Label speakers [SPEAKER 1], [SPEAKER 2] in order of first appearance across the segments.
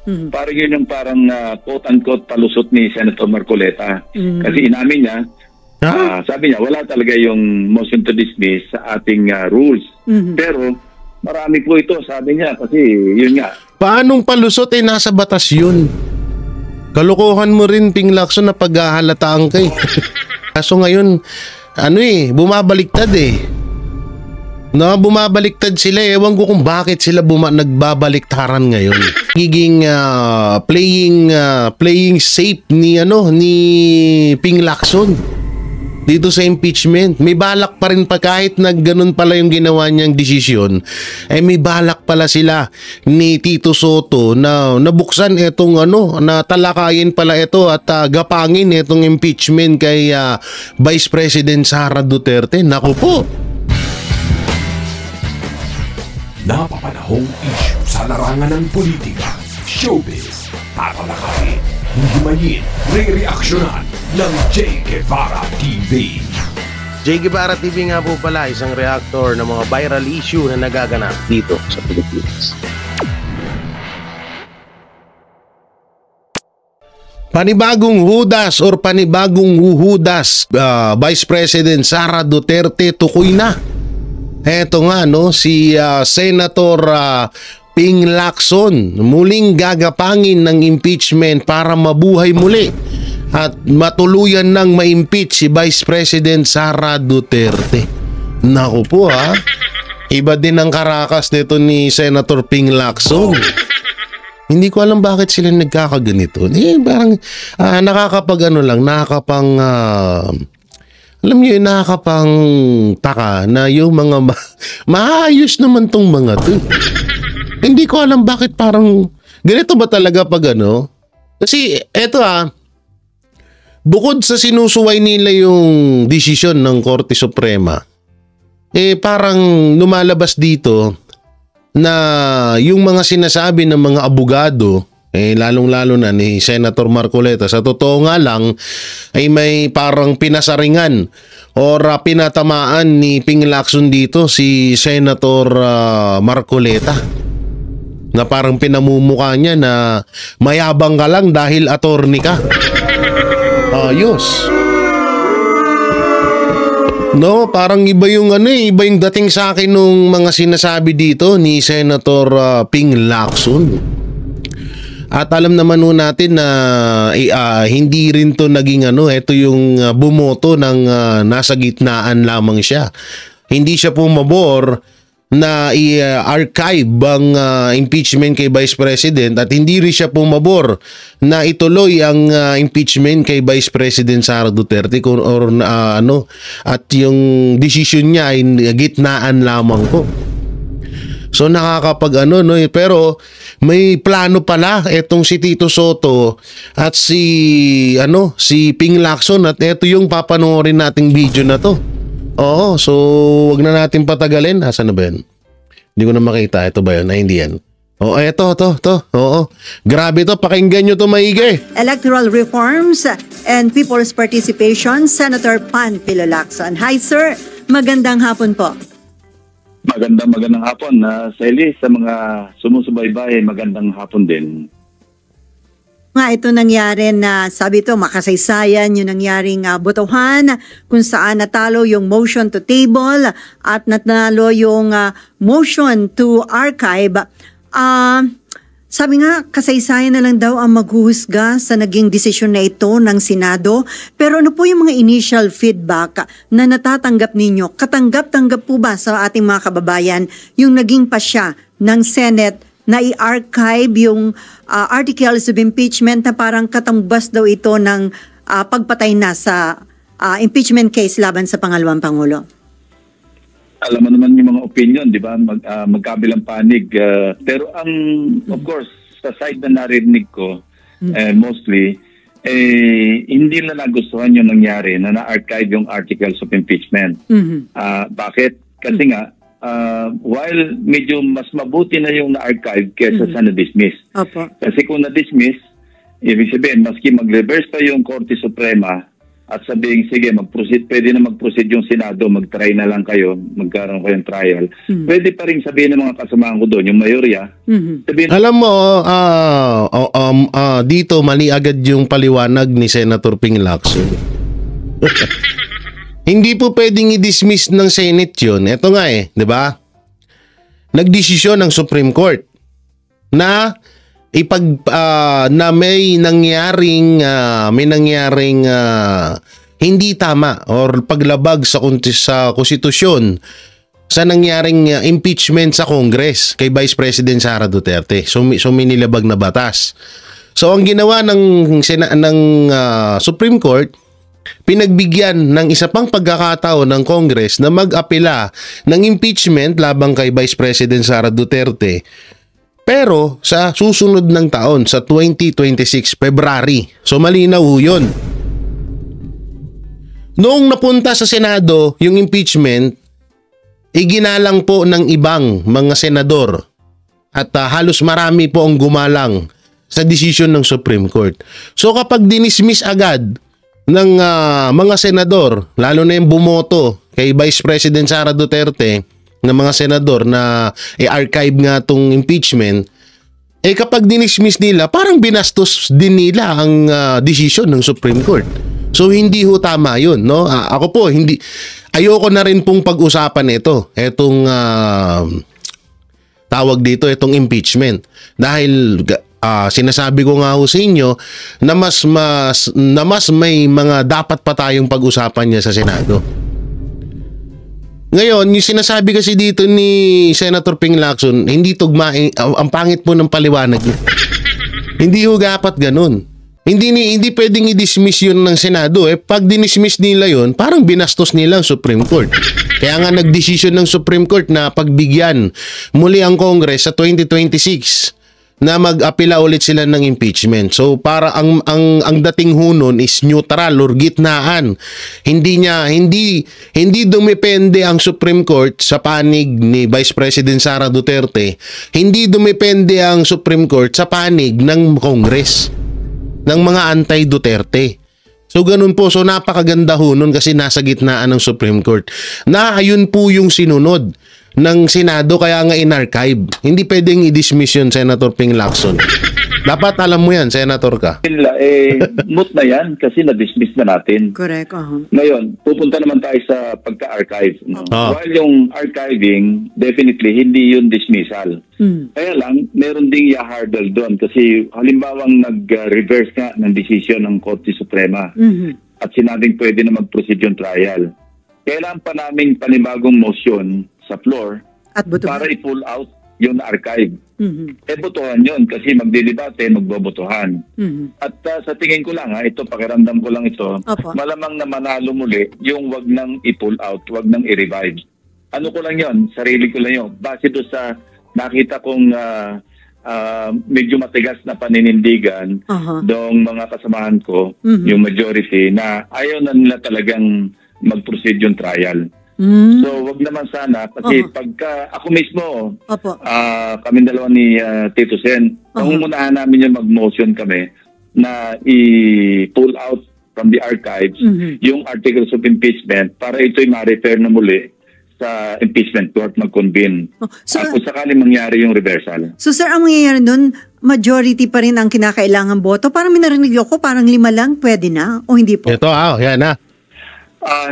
[SPEAKER 1] Parang yun yung parang quote-unquote palusot ni Senator Marcoleta. Kasi inamin niya, sabi niya, wala talaga yung motion to dismiss sa ating rules. Pero marami po ito, sabi niya, kasi yun nga.
[SPEAKER 2] Paanong palusot nasa batas yun? Kalukuhan mo rin, Ping Lacson, na paghahalataan ka eh. Kaso ngayon, bumabaliktad eh. Bumabaliktad sila eh. Ewan ko kung bakit sila nagbabaliktaran ngayon. Giging playing safe ni Ping Lacson dito sa impeachment. May balak pa rin kahit ganun pala yung ginawa niyang desisyon, may balak pala sila ni Tito Soto na nabuksan itong na talakayin pala ito at gapangin itong impeachment kay Vice President Sara Duterte. Naku po.
[SPEAKER 3] Napapanahong issue sa larangan ng politika, showbiz, tatalakayin, himayin, re-reaksyonan ng Jay Guevara TV.
[SPEAKER 2] Jay Guevara TV nga po pala, isang reactor ng mga viral issue na nagaganap dito sa Pilipinas. Panibagong hudas or panibagong huhudas, Vice President Sara Duterte tukoy na. Eto nga si Senator Ping Lacson muling gagapangin ng impeachment para mabuhay muli at matuluyan ng ma-impeach si Vice President Sara Duterte. Naku po iba din ang karakas nito ni Senator Ping Lacson. Hindi ko alam bakit sila nagkakaganito. Parang nakakapang alam niyo, nakakapang taka na yung mga maayos naman tong mga to. Hindi ko alam bakit parang ganito ba talaga pag Kasi eto bukod sa sinusuway nila yung desisyon ng Korte Suprema, parang lumalabas dito na yung mga sinasabi ng mga abogado, lalong-lalo na ni Senator Marcoleta, sa totoo nga lang ay may parang pinasaringan o pinatamaan ni Ping Lacson dito si Senator Marcoleta, na parang pinamumukha niya na mayabang ka lang dahil attorney ka. Ayos. Parang iba yung iba yung dating sa akin nung mga sinasabi dito ni Senator Ping Lacson. At alam naman natin na hindi rin to naging ito yung bumoto ng nasa gitnaan lamang siya. Hindi siya pumabor na i-archive ang impeachment kay Vice President, at hindi rin siya pumabor na ituloy ang impeachment kay Vice President Sara Duterte at yung decision niya ay gitnaan lamang po. So nakakapag pero may plano pala etong si Tito Soto at si Ping Lacson, at ito yung papanoorin nating video na to. So wag na natin patagalin. Asan na ba yan? Hindi ko na makita. Ito ba yun? Hindi yan. Eto. Grabe to. Pakinggan nyo to maigi.
[SPEAKER 4] Electoral reforms and people's participation, Senator Panfilo Lacson. Hi sir, magandang hapon po.
[SPEAKER 1] Magandang hapon Sally, sa mga sumusubaybay, magandang hapon din.
[SPEAKER 4] Ito nangyari na sabi to makasaysayan yung nangyaring botohan kung saan natalo yung motion to table at natalo yung motion to archive. Sabi nga, kasaysayan na lang daw ang maghuhusga sa naging desisyon na ito ng Senado. Pero ano po yung mga initial feedback na natatanggap ninyo? Katanggap-tanggap po ba sa ating mga kababayan yung naging pasya ng Senate na i-archive yung articles of impeachment na parang katambas daw ito ng pagpatay na sa impeachment case laban sa pangalawang Pangulo?
[SPEAKER 1] Alam mo naman yung mga opinion, di ba? Magkabilang panig. Pero of course, sa side na narinig ko, mostly, hindi na nagustuhan yung nangyari na na-archive yung articles of impeachment. Bakit? Kasi nga, while medyo mas mabuti na yung na-archive kesa sa na-dismiss. Kasi kung na-dismiss, ibig sabihin, maski mag-reverse pa yung Korte Suprema, at sabing, sige, mag-proceed, pwede na mag-proceed yung Senado, mag-try na lang kayo, magkaroon kayong trial. Pwede pa rin sabihin ng mga kasamahan ko doon, yung mayorya, sabihin,
[SPEAKER 2] Alam mo, dito mali agad yung paliwanag ni Senator Ping Lacson. Hindi po pwedeng i-dismiss ng Senate yun. Ito nga di ba? Nagdesisyon ng Supreme Court na na may nangyaring hindi tama or paglabag sa konstitusyon sa nangyaring impeachment sa Congress kay Vice President Sara Duterte. So may nilabag na batas. So ang ginawa ng Supreme Court, pinagbigyan ng isa pang pagkakataon ng Congress na mag-apela ng impeachment labang kay Vice President Sara Duterte, pero sa susunod ng taon, sa 2026 February. So malinaw yun. Noong napunta sa Senado yung impeachment, iginalang po ng ibang mga senador at halos marami po ang gumalang sa desisyon ng Supreme Court. So kapag dinismiss agad ng mga senador, lalo na yung bumoto kay Vice President Sara Duterte, ng mga senador na i-archive nga tong impeachment, kapag dinismiss nila, parang binastos din nila ang decision ng Supreme Court. So hindi ho tama yun, no? Ako po, ayoko na rin pong pag-usapan ito, etong tawag dito, itong impeachment. Dahil sinasabi ko nga ho sa inyo na mas may mga dapat pa tayong pag-usapan niya sa Senado. Ngayon, yung sinasabi kasi dito ni Senator Ping Lacson, hindi tugmain, ang pangit po ng paliwanag niya. Hindi ho dapat ganun. Hindi pwedeng i-dismiss yun ng Senado. Pag dinismiss nila yun, parang binastos nila ang Supreme Court. Kaya nga nagdesisyon ng Supreme Court na pagbigyan muli ang Congress sa 2026 na mag-apela ulit sila ng impeachment. So para ang dating ho nun is neutral or gitnaan. Hindi dumepende ang Supreme Court sa panig ni Vice President Sara Duterte. Hindi dumepende ang Supreme Court sa panig ng Congress, ng mga anti-Duterte. So ganun po. So napakaganda ho nun kasi nasa gitnaan ng Supreme Court. Na ayun po yung sinunod ng Senado, kaya nga in-archive. Hindi pwedeng i-dismiss yun, Senator Ping Lacson. Dapat alam mo yan, Senator ka.
[SPEAKER 1] Moot na yan kasi na-dismiss na natin.
[SPEAKER 4] Correct.
[SPEAKER 1] Ngayon, pupunta naman tayo sa pagka-archive. No? While yung archiving, definitely, hindi yun dismissal. Kaya lang, meron ding i-hurdle doon kasi halimbawang nag-reverse nga ng desisyon ng Korte Suprema at sinabing pwede na mag-proceed yung trial. Kailangan pa namin panibagong motion sa floor at para i-pull out yung na-archive. Botohan yun kasi magdidebate, magbobotohan. At sa tingin ko lang, ito, pakiramdam ko lang ito, malamang na manalo muli yung wag nang i-pull out, wag nang i-revive. Ano ko lang yun, sarili ko lang yun. Base doon sa nakita kong medyo matigas na paninindigan doong mga kasamahan ko, yung majority, na ayaw na nila talagang mag-proceed yung trial. So, wag naman sana kasi pagka ako mismo, kami dalawa ni Tito Sen, nangungunahan namin yung mag-motion kami na i-pull out from the archives yung articles of impeachment para ito'y ma-refer na muli sa impeachment court mag-convene. Kung sakaling mangyari yung reversal.
[SPEAKER 4] So sir, ang mangyayari nun, majority pa rin ang kinakailangan boto? Parang minarinig ako, parang 5 lang, pwede na? O hindi po?
[SPEAKER 2] Ito, yan na.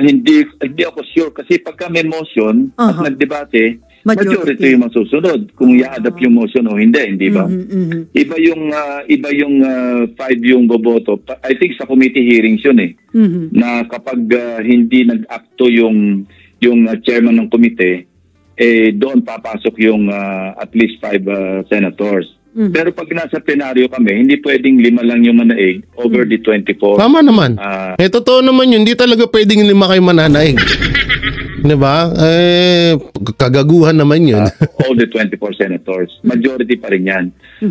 [SPEAKER 1] Hindi ako sure kasi pagka may motion at nagdebate, majority yung masusunod kung i-adapt yung motion o hindi ba? Iba yung 5 yung boboto. I think sa committee hearings yun na kapag hindi nag-acto yung chairman ng committee, doon papasok yung at least 5 senators. Pero pag nasa plenaryo kami, hindi pwedeng 5 lang yung manaig over the 24.
[SPEAKER 2] Tama naman. Totoo naman yun. Hindi talaga pwedeng 5 kayo mananaig. Diba? Kagaguhan naman yun.
[SPEAKER 1] All the 24 senators. Majority pa rin yan.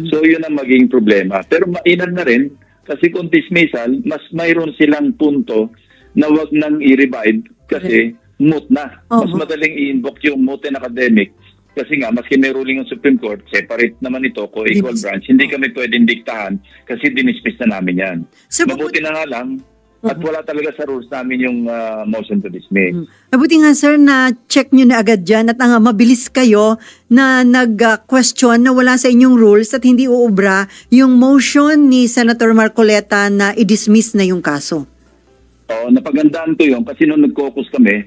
[SPEAKER 1] So yun ang maging problema. Pero mainam na rin kasi kung dismissal, mas mayroon silang punto na wag nang i-revive kasi moot na. Mas madaling i-invoke yung moot and academic. Kasi nga, maski may ruling ng Supreme Court, separate naman ito, co-equal branch, hindi kami pwedeng diktahan kasi dinismiss na namin yan. Sir, mabuti na nga lang, At wala talaga sa rules namin yung motion to dismiss.
[SPEAKER 4] Mabuti nga sir na check nyo na agad dyan at mabilis kayo na nag-question na wala sa inyong rules at hindi uubra yung motion ni Senator Marcoleta na i-dismiss na yung kaso.
[SPEAKER 1] Oo, napagandaan ko yun kasi nung nag-caucus kami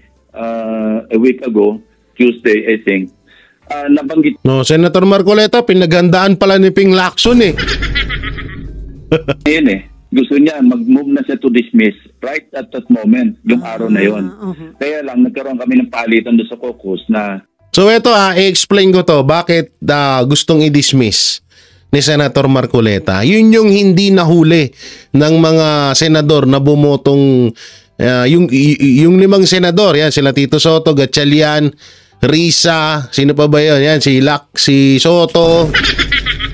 [SPEAKER 1] a week ago, Tuesday I think, nabanggit
[SPEAKER 2] No, Senator Marcoleta, pinaghandaan pala ni Ping Lacson eh.
[SPEAKER 1] yun gusto niya mag-move na siya to dismiss right at that moment, yung araw na yun. Kaya lang, nagkaroon kami ng palitan doon sa caucus na...
[SPEAKER 2] So ito i-explain ko to, bakit gustong i-dismiss ni Senator Marcoleta. Yun yung hindi nahuli ng mga senador na bumotong, yung 5 senador, yan, sila Tito Soto, Gatchalian, Risa, sino pa ba yun? Yan, si Soto.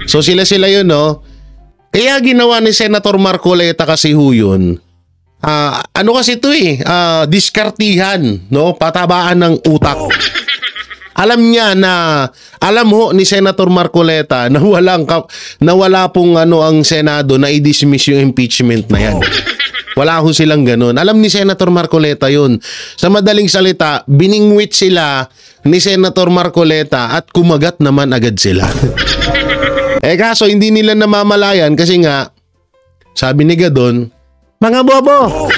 [SPEAKER 2] So sila yun, no? Kaya ginawa ni Senator Marcoleta kasi yun, ano kasi ito diskartihan, no? Patabaan ng utak. Alam niya na, alam ho ni Senator Marcoleta na wala pong ang Senado na i-dismiss yung impeachment na yan. Wala ho silang ganun. Alam ni Senator Marcoleta yun. Sa madaling salita, biningwit sila ni Senator Marcoleta at kumagat naman agad sila. Kaso hindi nila namamalayan kasi nga, sabi ni Gadon, mga bobo!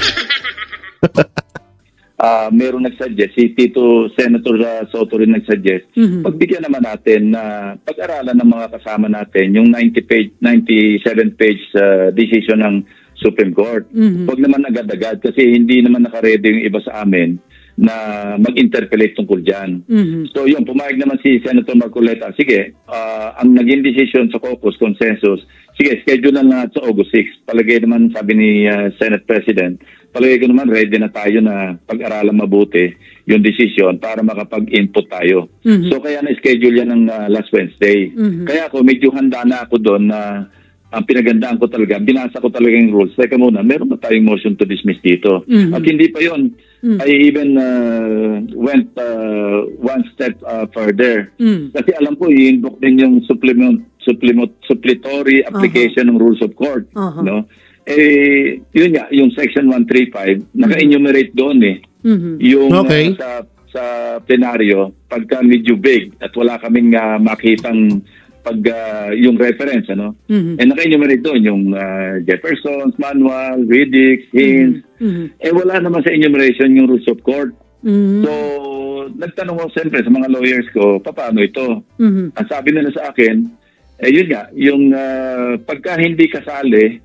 [SPEAKER 1] Merong nagsuggest, si Tito Senator Soto rin nagsuggest, pagbigyan naman natin na pag-aralan ng mga kasama natin yung 97-page decision ng Supreme Court. Huwag naman agad-agad kasi hindi naman nakaredy yung iba sa amin na mag-interpellate tungkol dyan. So yun, pumayag naman si Senator Marcoleta, sige, ang naging decision sa caucus, consensus, sige, schedule na sa August 6. Palagay naman, sabi ni Senate President, palagay ko naman ready na tayo na pag-aralan mabuti yung decision para makapag-input tayo. So kaya na-schedule yan ng last Wednesday. Kaya ako, medyo handa na ako doon na ang pinagandaan ko talaga, binasa ko talaga yung rules. Teka muna, meron ba tayong motion to dismiss dito? At hindi pa yun. I even went one step further. Kasi alam ko, i-invoke din yung supplementary application ng rules of court. No? Yun nga, yung section 135, naka-enumerate doon yung sa plenaryo, pagka medyo big at wala kaming makitang yung reference, ano? Naka-enumerate doon yung Jefferson's Manual, Riddick's, Haynes. Wala naman sa enumeration yung rules of court. So, nagtanong ko siyempre sa mga lawyers ko, paano ito? Ang sabi nila sa akin, yun nga, yung pagka hindi kasali,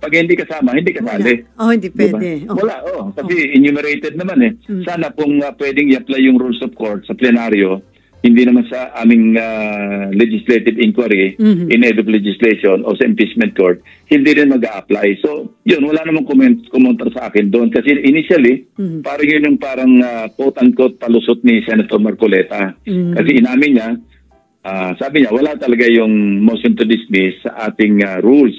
[SPEAKER 1] pag hindi kasama, hindi kasali.
[SPEAKER 4] Hindi pwede.
[SPEAKER 1] Diba? Wala, kasi enumerated naman Sana kung pwedeng i-apply yung rules of court sa plenaryo, hindi naman sa aming legislative inquiry, inedible legislation o sa impeachment court, hindi rin mag-a-apply. So, yun, wala namang komentar sa akin doon. Kasi initially, parang yun yung parang quote-unquote palusot ni Senator Marcoleta. Kasi inamin niya, sabi niya, wala talaga yung motion to dismiss sa ating rules.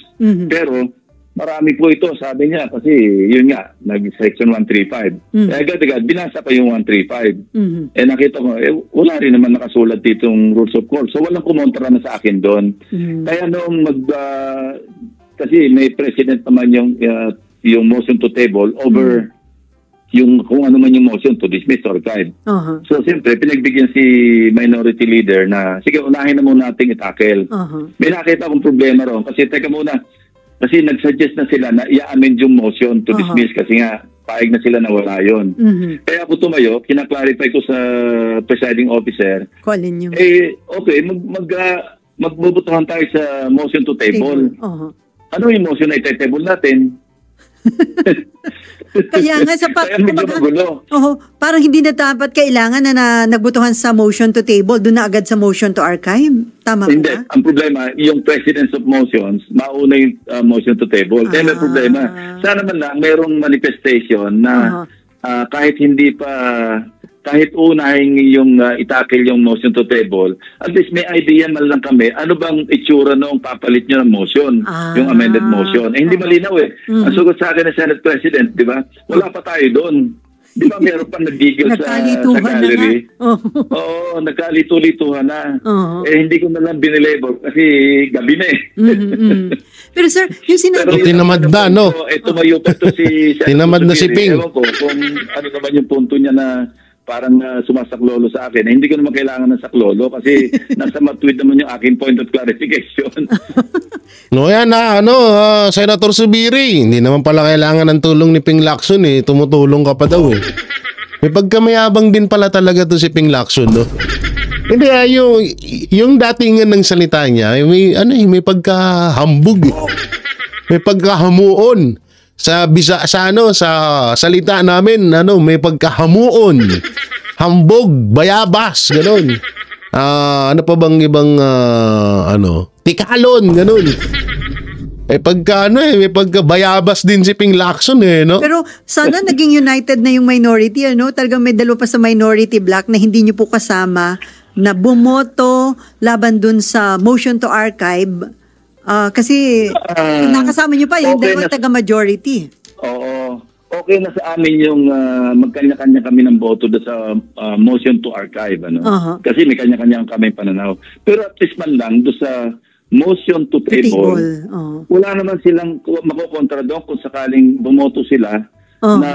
[SPEAKER 1] Pero, marami po ito, sabi niya, kasi yun nga, nag-section 135. Agad-agad, binasa pa yung 135. Nakita ko, wala rin naman nakasulat dito yung rules of court. So, walang kumontra na sa akin doon. Kaya noong kasi may president naman yung motion to table over yung kung ano man yung motion to dismiss or archive. So, siyempre, pinagbigyan si minority leader na, sige, unahin na muna nating itakel. May nakita akong problema ron. Kasi, teka muna, kasi nag-suggest na sila na i-amend yung motion to dismiss kasi nga paig na sila na wala yun. Kaya ako tumayo, kinaklarify ko sa presiding officer.
[SPEAKER 4] Callin nyo.
[SPEAKER 1] Okay, magbubutuhan tayo sa motion to table. Ano yung motion na ite-table natin?
[SPEAKER 4] Kaya nga sa parang hindi na dapat kailangan na nagbutuhan sa motion to table, doon na agad sa motion to archive. Tama ba?
[SPEAKER 1] Hindi. Ang problema, yung precedence of motions, mauna yung motion to table. Kaya may problema. Sana man lang, mayroong manifestation na kahit hindi pa, kahit unahin yung itakil yung motion to table, at least may idea man lang kami, ano bang itsura noong papalit nyo ng motion, yung amended motion. Hindi malinaw Ang sugot sa akin ng Senate President, di ba? Wala pa tayo doon. Di ba meron pa nagigil sa
[SPEAKER 4] Nagkalituhan na
[SPEAKER 1] gallery?
[SPEAKER 4] nga.
[SPEAKER 1] Oo, nagkalito-lituhan na.
[SPEAKER 4] Oo.
[SPEAKER 1] Hindi ko na lang binilabel kasi gabi na eh.
[SPEAKER 4] Pero sir, yung sinabi...
[SPEAKER 2] Pero tinamad na, no?
[SPEAKER 1] Tumayo pa to si...
[SPEAKER 2] Tinamad na si Ping.
[SPEAKER 1] Ewan ko kung ano naman yung punto niya na parang sumasaklolo sa akin. Hindi ko naman kailangan ng saklolo kasi nasa matweet naman yung aking point of clarification.
[SPEAKER 2] No, yan na, Senator Zubiri, hindi naman pala kailangan ng tulong ni Ping Lacson eh. Tumutulong ka pa daw eh. May pagkamayabang din pala talaga to si Ping Lacson, no? Hindi, yung datingan ng salita niya, may pagkahambog eh. May pagkahamuon. Sa salita namin, may pagkahamuon. Hambog, bayabas, ganun. Ano pa bang ibang tikalon, ganun. May pagkabayabas din si Ping Lacson eh, no?
[SPEAKER 4] Pero sana naging united na yung minority, ano? Talagang may dalawa pa sa minority block na hindi nyo po kasama na bumoto laban dun sa motion to archive. Kasi nakasama nyo pa yung dalawang taga-majority.
[SPEAKER 1] Oo. Okay na sa amin yung magkanya-kanya kami ng boto doon sa motion to archive. Ano? Kasi may kanya-kanya kami pananaw. Pero at least man lang doon sa motion to table, wala naman silang makukontra doon kung sakaling bumoto sila na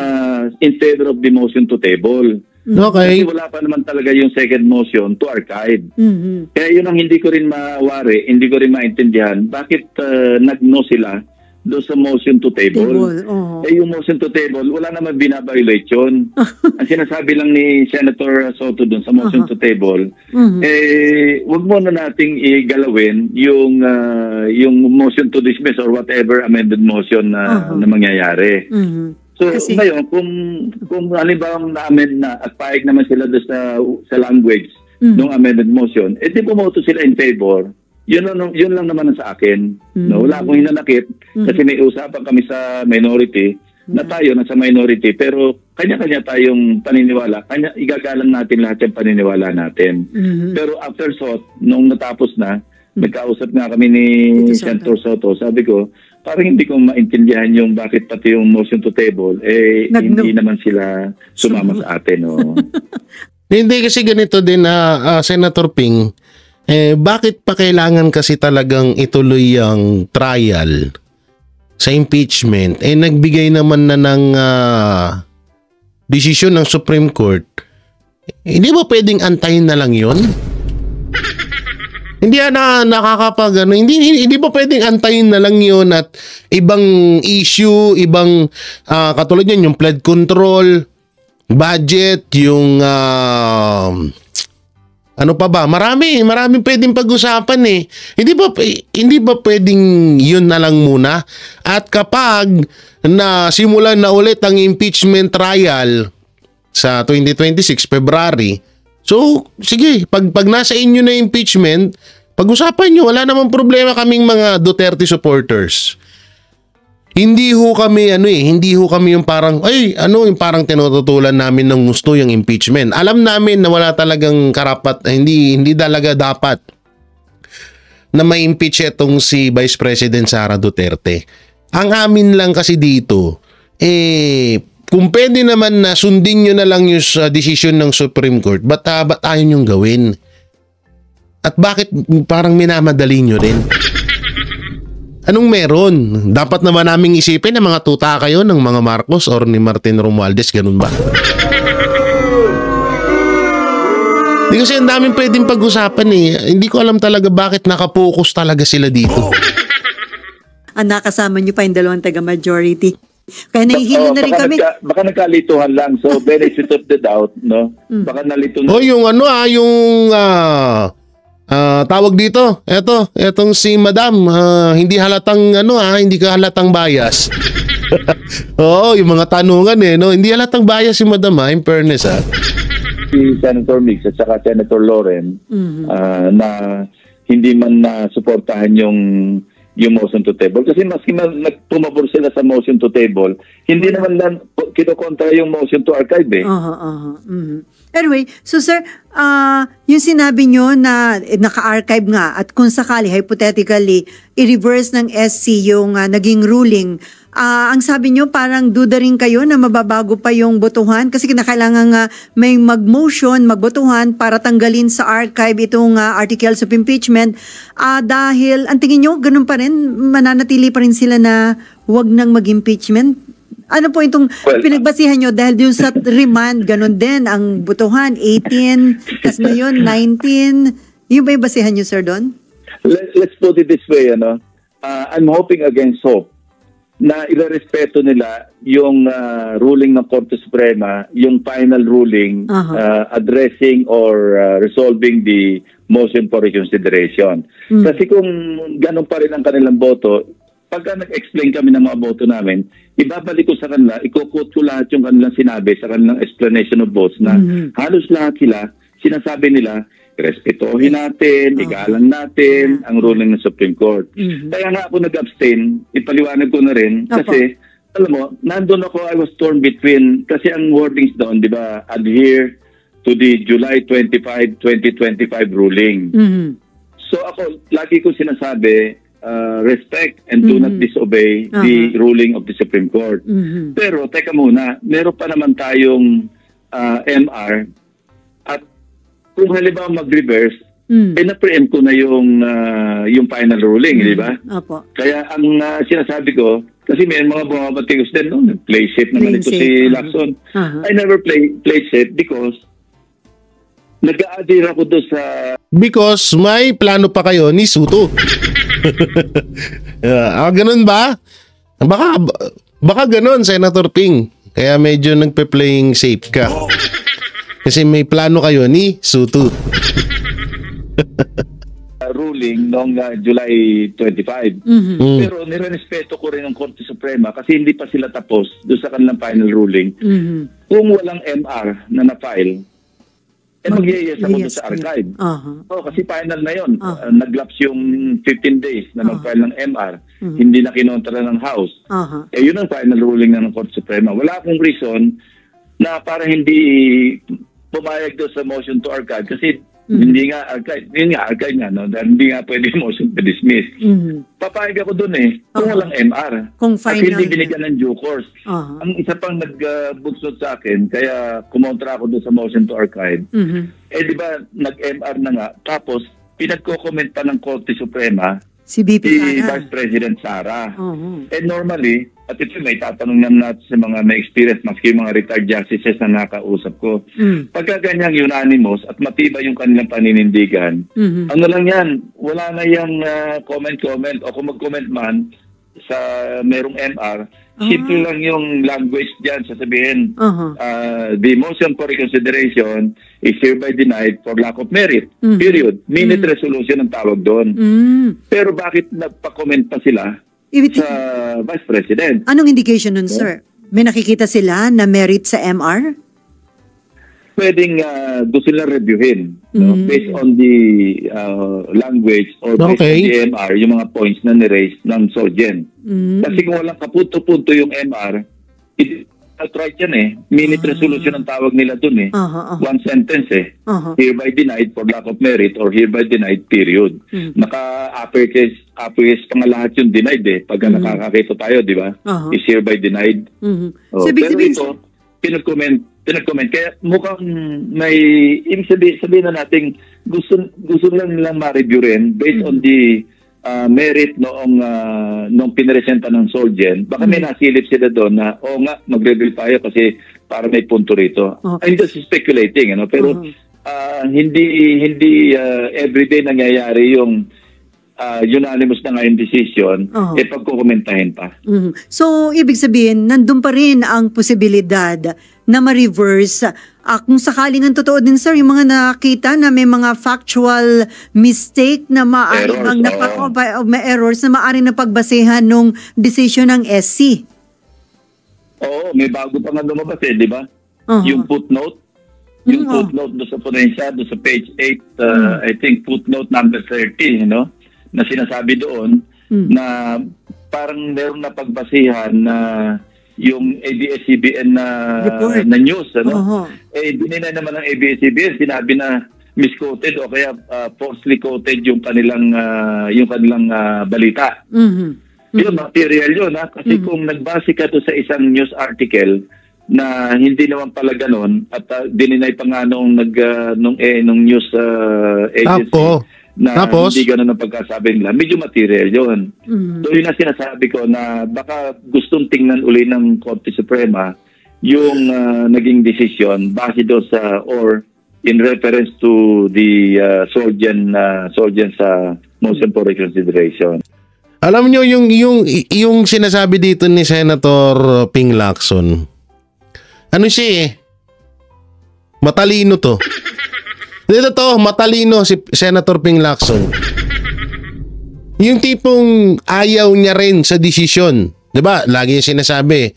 [SPEAKER 1] in favor of the motion to table.
[SPEAKER 2] Okay.
[SPEAKER 1] Kasi wala pa naman talaga yung second motion to archive. Kaya yun ang hindi ko rin mawari, hindi ko rin maintindihan. Bakit nag-no sila doon sa motion to table? Yung motion to table, wala naman binabiolate yun. Ang sinasabi lang ni Senator Soto doon sa motion to table, wag mo na nating igalawin yung motion to dismiss or whatever amended motion na mangyayari. So, ngayon, kung halimbawa na-amend na at paig naman sila doon sa language ng amended motion, di pumoto sila in favor. Yun lang naman ang sa akin. No? Wala akong hinanakit kasi may usapan kami sa minority na tayo nasa minority pero kanya-kanya tayong paniniwala. Igagalang natin lahat yung paniniwala natin. Pero after thought, nung natapos na, nagkausap nga kami ni Senator Soto, sabi ko, parang hindi ko maintindihan yung bakit pati yung motion to table, hindi naman sila sumama sa atin. No?
[SPEAKER 2] Hindi kasi ganito din Senator Ping, bakit pa kailangan kasi talagang ituloy ang trial sa impeachment? Nagbigay naman na ng desisyon ng Supreme Court. Hindi ba pwedeng antayin na lang yun? Hindi hindi ba pwedeng antayin na lang yun at ibang issue, ibang katulad yan, yung flood control, budget, yung ano pa ba? Maraming pwedeng pag-usapan eh. Hindi ba pwedeng yun na lang muna? At kapag simulan na ulit ang impeachment trial sa 2026 February, so sige, pag nasa inyo na impeachment, pag-usapan nyo, wala namang problema kaming mga Duterte supporters. Hindi ho kami yung parang yung parang tinututulan namin ng gusto yung impeachment. Alam namin na wala talagang hindi talaga dapat na ma-impeach itong si Vice President Sara Duterte. Ang amin lang kasi dito kung pwede naman na sundin nyo na lang yung decision ng Supreme Court, ba't ayaw nyong gawin? At bakit parang minamadali nyo rin? Anong meron? Dapat naman naming isipin na mga tuta kayo ng mga Marcos or ni Martin Romualdez, ganun ba? Hindi kasi ang daming pwedeng pag-usapan eh. Hindi ko alam talaga bakit nakapokus talaga sila dito.
[SPEAKER 4] Nakasama nyo pa yung dalawang taga-majority. Kaya nahihingi na rin kami.
[SPEAKER 1] Baka nagkalituhan lang. So, benefit of the doubt, no? Baka nalito na.
[SPEAKER 2] Tawag dito. Etong si Madam, hindi ka halatang bias. Oo, yung mga tanungan no. Hindi halatang bias si Madam in fairness
[SPEAKER 1] Si Senator Mix at saka Senator Loren na hindi man na suportahan yung motion to table. Kasi maski nagpumabor sila sa motion to table, hindi naman lang kinokontra yung motion to archive eh.
[SPEAKER 4] Anyway, so sir, yung sinabi nyo na naka-archive nga at kung sakali, hypothetically, i-reverse ng SC yung naging ruling, ang sabi nyo parang duda rin kayo na mababago pa yung botohan kasi kinakailangan may mag-motion, magbotohan para tanggalin sa archive itong articles of impeachment dahil ang tingin nyo, ganun pa rin, mananatili pa rin sila na wag nang mag-impeachment? Ano po itong pinagbasihan nyo dahil dun sa remand, ganun din, ang botohan, 18, tas ngayon, 19. Yung ba yung basihan nyo, sir, doon?
[SPEAKER 1] Let's put it this way, I'm hoping against hope na irerespeto nila yung ruling ng Korte Suprema, yung final ruling addressing or resolving the motion for reconsideration. Kasi kung ganun pa rin ang kanilang boto, pagka nag-explain kami ng mga boto namin, ibabalik ko sa kanila, iko-quote ko lahat yung kanilang sinabi sa kanilang explanation of votes na halos lahat sila, sinasabi nila, respetuhin natin, igalang natin ang ruling ng Supreme Court. Kaya nga ako nag-abstain, ipaliwanag ko na rin, kasi, alam mo, nandun ako, I was torn between, kasi ang wordings doon, di ba, adhere to the July 25, 2025 ruling. So ako, lagi ko sinasabi, respect and do not disobey the ruling of the Supreme Court. Pero, teka muna, meron pa naman tayong MR at kung halimbawa mag-reverse, na-preempt ko na yung final ruling, di ba? Kaya ang sinasabi ko, kasi may mga bumabatikos din, no? Play safe naman ito si Lacson. I never play safe because nag-a-adhere ako doon sa...
[SPEAKER 2] Because may plano pa kayo ni Suto. Ganun ba? Baka ganun, Senator Ping. Kaya medyo nagpe-playing safe ka. Kasi may plano kayo ni Suto.
[SPEAKER 1] Ruling noong July 25. Pero nirerespeto ko rin ang Korte Suprema kasi hindi pa sila tapos doon sa kanilang final ruling. Kung walang MR na na-file, mag-yes ako doon sa archive. Kasi final na yun. Nag-lapse yung 15 days na mag-file ng MR. Hindi na kinontra ng House. Yun ang final ruling ng Korte Suprema. Wala akong reason na para hindi pumayag doon sa motion to archive kasi hindi nga archive. Yun nga, archive nga, no? Dahil hindi nga pwede motion to dismiss. Papayag ako doon kung walang MR.
[SPEAKER 4] Kung final.
[SPEAKER 1] At hindi binigyan ng due course. Ang isa pang nagbuksod sa akin, kaya kumontra ako doon sa motion to archive. Di ba, nag-MR na nga. Tapos, pinagko-comment pa ng Korte Suprema
[SPEAKER 4] si VP
[SPEAKER 1] Vice President Sara. And normally, at ito may tatanong naman natin sa mga may experience, maski mga retired justices na nakausap ko. Pagka ganyang unanimous at matibay yung kanilang paninindigan, ano lang yan, wala na yung comment-comment o kung mag-comment man sa merong MR, simple lang yung language dyan, sasabihin, the motion for reconsideration is hereby denied for lack of merit. Period. Minute resolution ang tawag doon. Pero bakit nagpa-comment pa sila sa Vice President?
[SPEAKER 4] Anong indication nun, sir? May nakikita sila na merit sa MR?
[SPEAKER 1] Pwedeng gusto nila reviewin based on the language or based on the MR, yung mga points na ni-raise ng Solgen. Kasi kung walang kapunto-punto yung MR, outright yan minute resolution ang tawag nila dun one sentence hereby denied for lack of merit or hereby denied period. Naka-uppercase pa nga lahat yung denied pagka nakakakita tayo, di ba? Is hereby denied.
[SPEAKER 4] So,
[SPEAKER 1] pero ito, pinag-comment. Kaya mukhang may ibig sabihin na natin gusto lang nilang ma-review rin based on the merit noong pinresenta ng Solgen. Baka may nasilip sila doon na nga, mag-review tayo kasi para may punto rito. I'm just speculating, pero hindi everyday nangyayari yung unanimous na nga yung decision, pagkukomentahin pa.
[SPEAKER 4] So, ibig sabihin, nandun pa rin ang posibilidad na ma-reverse. Kung sakaling ang totoo din, sir, yung mga nakita na may mga factual mistake na maaaring may errors na maaaring napagbasehan nung decision ng SC.
[SPEAKER 1] Oo, may bago pa nga lumabas di ba? Yung footnote. Yung footnote doon sa ponensya, doon sa page 8, I think footnote number 30, na sinasabi doon na parang meron na pagbasihan na yung ABS-CBN
[SPEAKER 4] Report.
[SPEAKER 1] na news, ano?
[SPEAKER 4] Oho.
[SPEAKER 1] Dinina naman ng ABS-CBN, sinabi na misquoted o kaya falsely quoted yung kanilang balita. Yun, material yun, ha? Kasi kung nagbase ka to sa isang news article na hindi naman pala ganun at dininay pa nga nung news agency
[SPEAKER 2] Tapos?
[SPEAKER 1] Hindi ganun ang pagkasabi nila, medyo material yun. So yun ang sinasabi ko na baka gustong tingnan uli ng Korte Suprema yung naging desisyon base doon sa or in reference to the Soljan sa motion for reconsideration.
[SPEAKER 2] Alam nyo, yung sinasabi dito ni Senator Ping Lacson, ano siya matalino to. Dito to, matalino si Senator Ping Lacson. Yung tipong ayaw niya rin sa desisyon. Diba? Lagi niya sinasabi,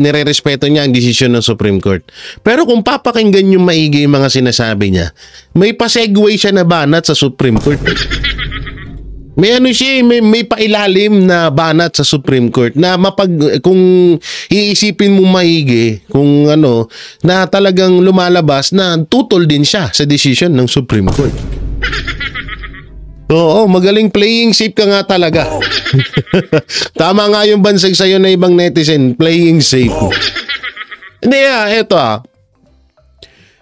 [SPEAKER 2] nire-respeto niya ang desisyon ng Supreme Court. Pero kung papakinggan yung maigi yung mga sinasabi niya, may pa-segue siya na banat sa Supreme Court. May may pailalim na banat sa Supreme Court na kung iisipin mo maigi, kung na talagang lumalabas na tutol din siya sa decision ng Supreme Court. Oo, magaling playing safe ka nga talaga. Tama nga yung bansag sa'yo na ibang netizen, playing safe. Hindi eto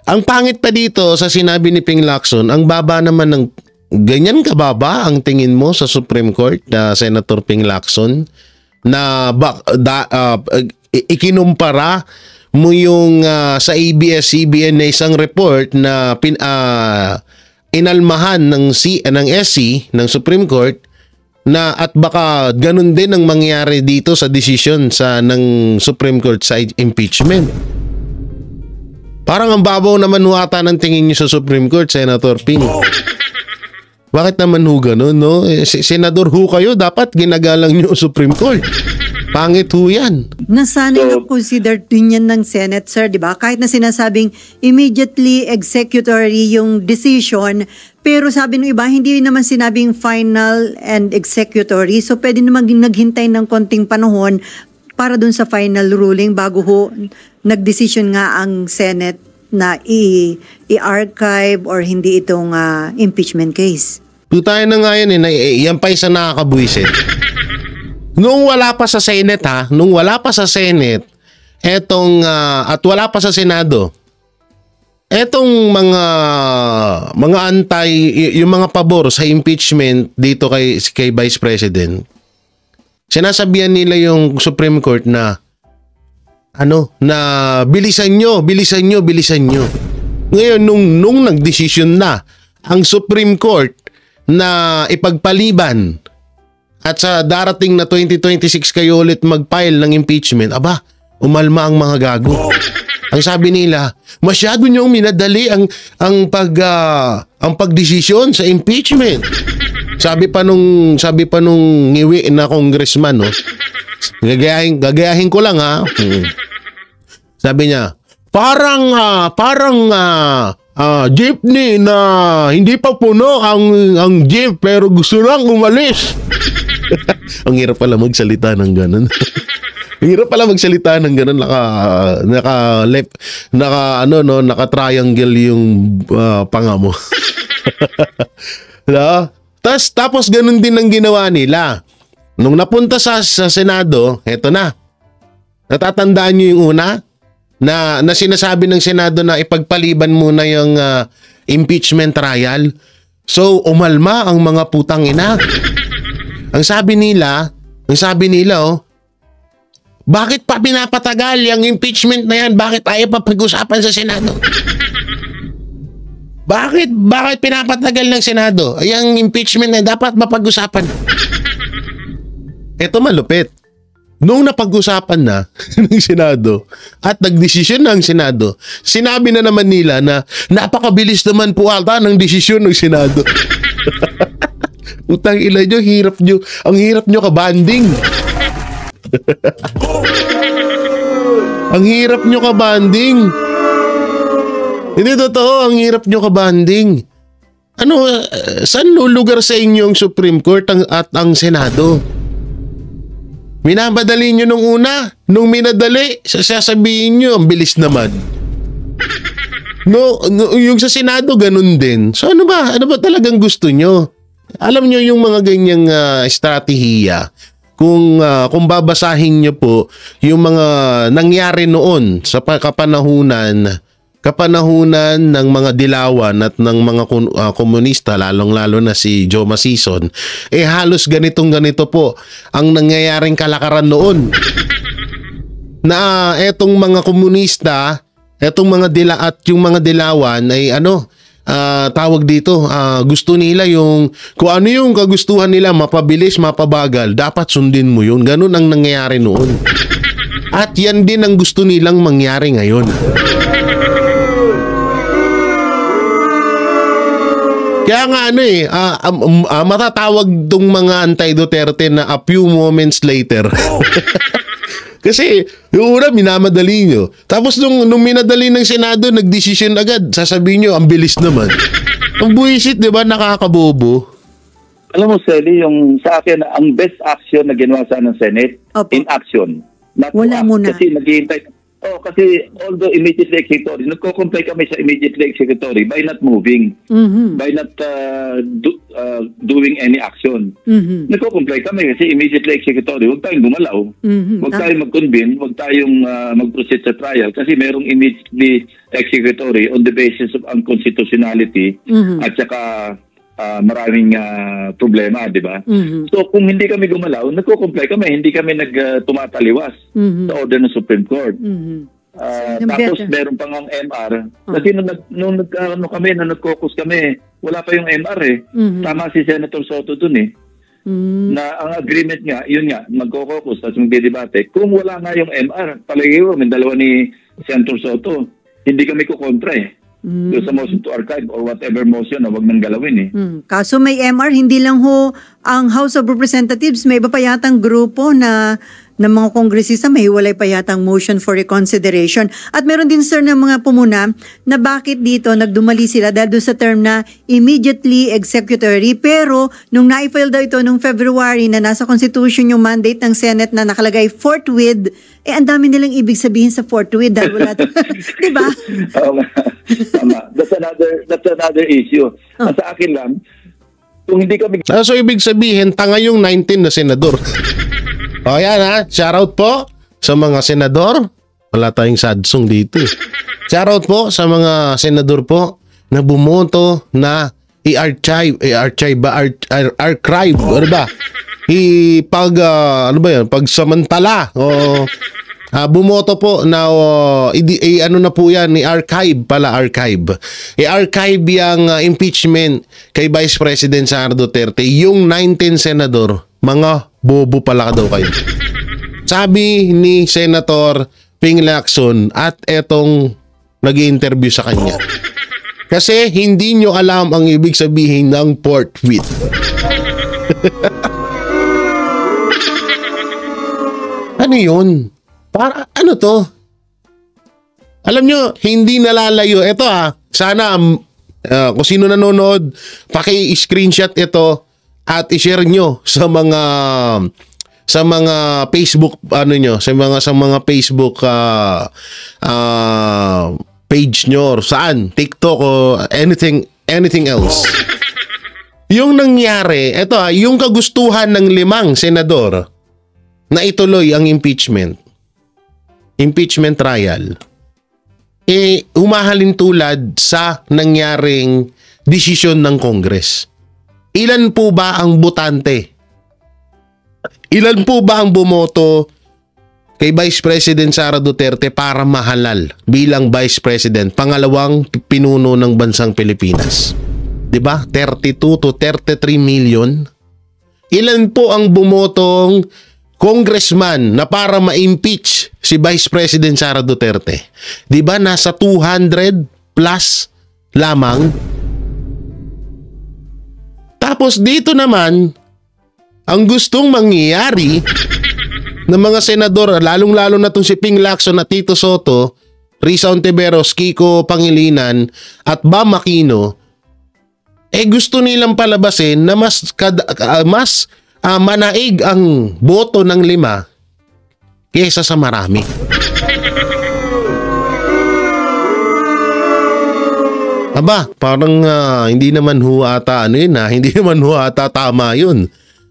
[SPEAKER 2] ang pangit pa dito sa sinabi ni Ping Lacson, ang baba naman ng ganyan kababa ang tingin mo sa Supreme Court na Senator Ping Lacson na ikinumpara mo yung sa ABS-CBN na isang report na inalmahan ng SC ng Supreme Court na at baka ganun din ang mangyari dito sa desisyon ng Supreme Court sa impeachment. Parang ang babaw naman huwata ng tingin niyo sa Supreme Court, Senator Ping. Bakit naman ho ganun, no? Senador ho kayo, dapat ginagalang nyo Supreme Court. Pangit ho yan.
[SPEAKER 4] Nasanay na consider din yan ng Senate, sir, di ba? Kahit na sinasabing immediately executory yung decision, pero sabi ng iba, hindi naman sinabing final and executory. So pwede naman naghintay ng konting panahon para dun sa final ruling bago ho nagdesisyon nga ang Senate na i-archive or hindi itong impeachment case.
[SPEAKER 2] Tayo na nga yan yan pa isang nakakabwisit. Nung wala pa sa Senate at wala pa sa Senado, etong mga yung mga pabor sa impeachment dito kay Vice President, sinasabihan nila yung Supreme Court na bilisan nyo. Ngayon, nung nagdesisyon na ang Supreme Court na ipagpaliban at sa darating na 2026 kayo ulit mag-file ng impeachment, umalma ang mga gago. Ang sabi nila, masyado niyong minadali ang pagdesisyon sa impeachment. Sabi pa nung ngiwi na congressman, gagayahin ko lang Sabi niya, parang jeepney na hindi pa puno ang jeep pero gusto lang umalis. Ang hirap pala magsalita ng ganun. Naka-triangle yung panga mo. Tapos ganun din ang ginawa nila. Nung napunta sa Senado, eto na. Natatandaan niyo yung una na sinasabi ng Senado na ipagpaliban muna yung impeachment trial. So umalma ang mga putang ina. Ang sabi nila, bakit pa pinapatagal yung impeachment na yan? Bakit ayaw pa pag-usapan sa Senado? Bakit pinapatagal ng Senado? Yung impeachment na dapat mapag-usapan. Ito malupit. Nung napag-usapan na ng Senado at nagdesisyon na ang Senado, sinabi na naman nila na napakabilis naman po ata ng desisyon ng Senado. Utang ila nyo, ang hirap nyo kabanding. Ang hirap nyo kabanding. Hindi totoo, ang hirap nyo kabanding. Saan lulugar sa inyo ang Supreme Court at ang Senado? Minamadali nyo nung una. Nung minadali, sasabihin nyo, ang bilis naman. No, yung sa Senado, ganun din. So ano ba? Ano ba talagang gusto nyo? Alam nyo yung mga ganyang estratehiya. Kung babasahin nyo po yung mga nangyari noon sa kapanahunan ng mga dilawan at ng mga komunista, lalong-lalo na si Joe Masison, halos ganito po ang nangyayaring kalakaran noon. Na etong mga komunista, etong mga yung mga dilawan ay tawag dito, gusto nila yung kung ano yung kagustuhan nila, mapabilis, mapabagal, dapat sundin mo yun. Ganun ang nangyayari noon. At yan din ang gusto nilang mangyari ngayon. Kaya nga matatawag tong mga anti-Duterte na a few moments later. Kasi yung una, minamadali nyo. Tapos nung minadali ng Senado, nagdesisyon agad. Sasabihin nyo, ang bilis naman. Ang buwisit, di ba? Nakakabobo.
[SPEAKER 1] Alam mo, Sally, yung sa akin, ang best action na ginawa sa ng Senate,
[SPEAKER 4] Opo.
[SPEAKER 1] in action. Not
[SPEAKER 4] Wala muna.
[SPEAKER 1] Kasi naghihintay. Kasi although immediately executory, nagko-comply kami sa immediately executory by not moving, by not doing any action. Nagko-comply kami kasi immediately executory. Huwag tayong gumalaw. Huwag tayong mag-convene. Huwag tayong mag-proceed sa trial kasi merong immediately executory on the basis of unconstitutionality at saka maraming problema, di ba? So kung hindi kami gumalaw, nagko-comply kami, hindi kami tumataliwas sa order ng Supreme Court. Tapos meron pang ang MR. Kasi nung nag-caucus kami, wala pa yung MR eh. Tama si Senator Soto dun eh. Na ang agreement nga, yun nga, magko-caucus, tapos magdidebate. Kung wala nga yung MR, palagi ko, may dalawa ni Senator Soto, hindi kami kukontra eh. Doon sa motion to archive or whatever motion na wag nang galawin eh.
[SPEAKER 4] Kaso may MR, hindi lang ho ang House of Representatives, may iba pa yatang grupo na mga kongresista, may hiwalay pa yatang motion for reconsideration. At meron din sir ng mga pumuna na bakit dito nagdumali sila dahil doon sa term na immediately executory. Pero nung na-file daw ito nung February na nasa Constitution yung mandate ng Senate na nakalagay forthwith, ang dami nilang ibig sabihin sa forthwith dahil wala ito. Diba?
[SPEAKER 1] Tama. That's another issue. Sa akin lang, kung hindi kami...
[SPEAKER 2] So ibig sabihin, tanga yung 19 na senador. O yan ha, shoutout po sa mga senador. Wala tayong sad song dito. Shoutout po sa mga senador po na bumoto na i-archive, ano ba? Pagsamantala o bumoto po na ano na po yan, i-archive. I-archive yung impeachment kay Vice President Sara Duterte. Yung 19 senador, mga bobo pala daw kayo. Sabi ni Senator Ping Lacson at etong nag-i-interview sa kanya. Kasi hindi nyo alam ang ibig sabihin ng forthwith. Ano yun? Ano to? Alam nyo, hindi nalalayo. Ito sana kung sino nanonood, paki-screenshot ito at i-share nyo sa mga Facebook sa mga Facebook page nyo or saan, TikTok o anything else. Yung nangyari, ito yung kagustuhan ng 5 senador na ituloy ang impeachment trial, humahalin tulad sa nangyaring desisyon ng Congress. Ilan po ba ang botante? Ilan po ba ang bumoto kay Vice President Sara Duterte para mahalal bilang Vice President, pangalawang pinuno ng bansang Pilipinas? 'Di ba? 32 to 33 million. Ilan po ang bumotong congressman na para ma-impeach si Vice President Sara Duterte? 'Di ba nasa 200 plus lamang? Tapos dito naman, ang gustong mangyayari ng mga senador, lalong-lalo na itong si Ping Lacson at Tito Soto, Risa Ontiveros, Kiko Pangilinan at Bam Aquino, gusto nilang palabasin na mas manaig ang boto ng 5 kesa sa marami. Aba, parang hindi naman ho ata hindi naman ho ata tama yun.